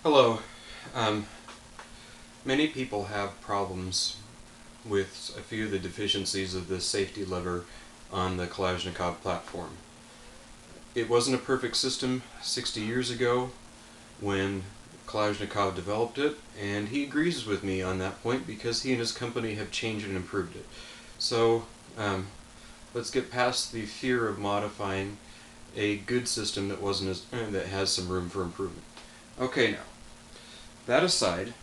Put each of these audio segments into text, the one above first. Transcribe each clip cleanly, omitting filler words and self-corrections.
Hello. Um, Many people have problems with a few of the deficiencies of the safety lever on the Kalashnikov platform. It wasn't a perfect system 60 years ago when Kalashnikov developed it, and he agrees with me on that point because he and his company have changed and improved it. So let's get past the fear of modifying a good system that wasn't as that has some room for improvement. Okay, now that aside,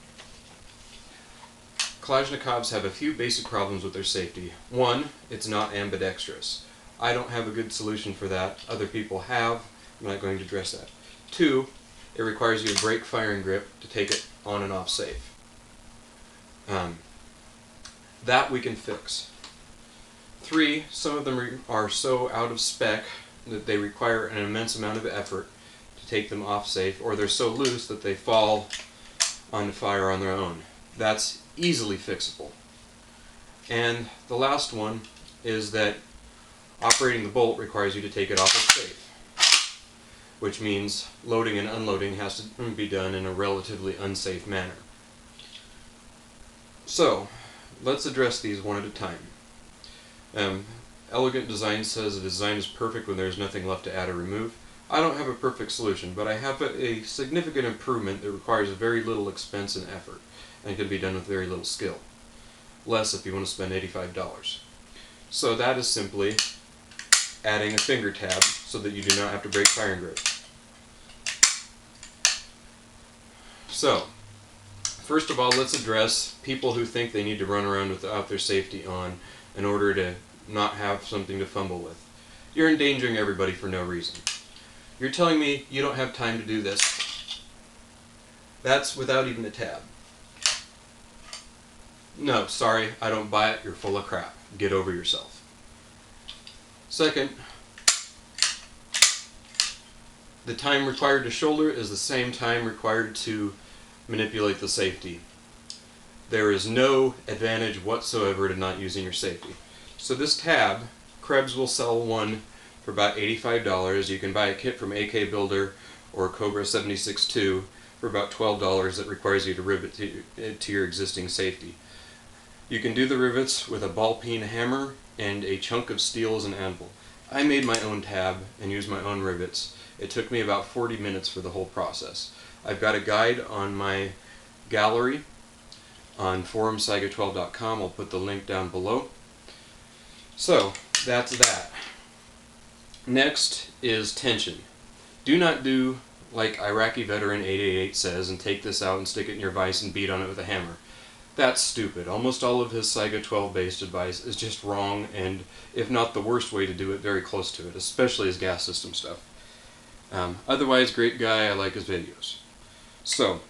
Kalashnikovs have a few basic problems with their safety. One, it's not ambidextrous. I don't have a good solution for that. Other people have. I'm not going to address that. Two, it requires you to break firing grip to take it on and off safe. That we can fix. Three, some of them are so out of spec that they require an immense amount of effort to take them off safe, or they're so loose that they fall onto fire on their own. That's easily fixable. And the last one is that operating the bolt requires you to take it off of safe, which means loading and unloading has to be done in a relatively unsafe manner. So, let's address these one at a time. Elegant Design says a design is perfect when there's nothing left to add or remove. I don't have a perfect solution, but I have a significant improvement that requires very little expense and effort, and can be done with very little skill. Less if you want to spend $85. So that is simply adding a finger tab so that you do not have to break firing grip. So, first of all, let's address people who think they need to run around without their safety on in order to not have something to fumble with. You're endangering everybody for no reason. You're telling me you don't have time to do this. That's without even a tab. No, sorry, I don't buy it. You're full of crap. Get over yourself. Second, the time required to shoulder is the same time required to manipulate the safety. There is no advantage whatsoever to not using your safety. So this tab, Krebs will sell one for about $85. You can buy a kit from AK Builder or Cobra 76-2 for about $12 that requires you to rivet to your existing safety. You can do the rivets with a ball peen hammer and a chunk of steel as an anvil. I made my own tab and used my own rivets. It took me about 40 minutes for the whole process. I've got a guide on my gallery on forumsaiga12.com. I'll put the link down below. So, that's that. Next is tension. Do not do like Iraqi veteran 888 says and take this out and stick it in your vise and beat on it with a hammer. That's stupid. Almost all of his Saiga 12 based advice is just wrong, and if not the worst way to do it, very close to it, especially his gas system stuff. Otherwise, great guy, I like his videos. So,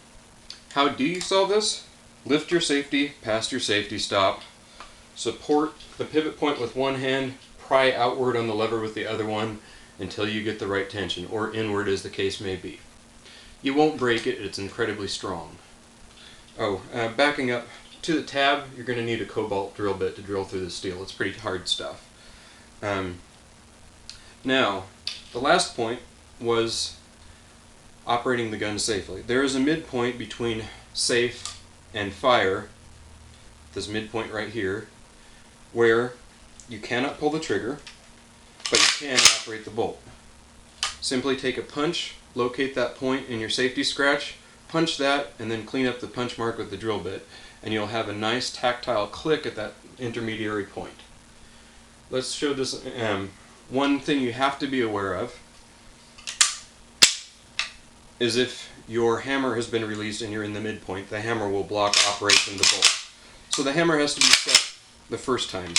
how do you solve this? Lift your safety past your safety stop. Support the pivot point with one hand, pry outward on the lever with the other one until you get the right tension, or inward as the case may be. You won't break it, it's incredibly strong. Backing up to the tab, you're going to need a cobalt drill bit to drill through the steel. It's pretty hard stuff. Now, the last point was operating the gun safely. There is a midpoint between safe and fire, this midpoint right here, where you cannot pull the trigger, but you can operate the bolt. Simply take a punch, locate that point in your safety scratch, punch that, and then clean up the punch mark with the drill bit, and you'll have a nice tactile click at that intermediary point. Let's show this. One thing you have to be aware of is if your hammer has been released and you're in the midpoint, the hammer will block operation of the bolt. So the hammer has to be set the first time.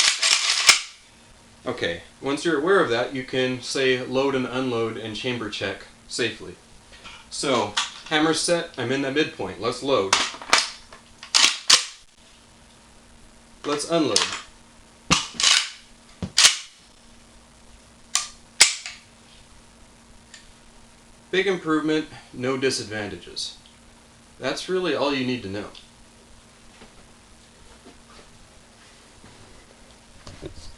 Okay, once you're aware of that, you can say load and unload and chamber check safely. So, hammer's set, I'm in the midpoint, let's load. Let's unload. Big improvement, no disadvantages. That's really all you need to know.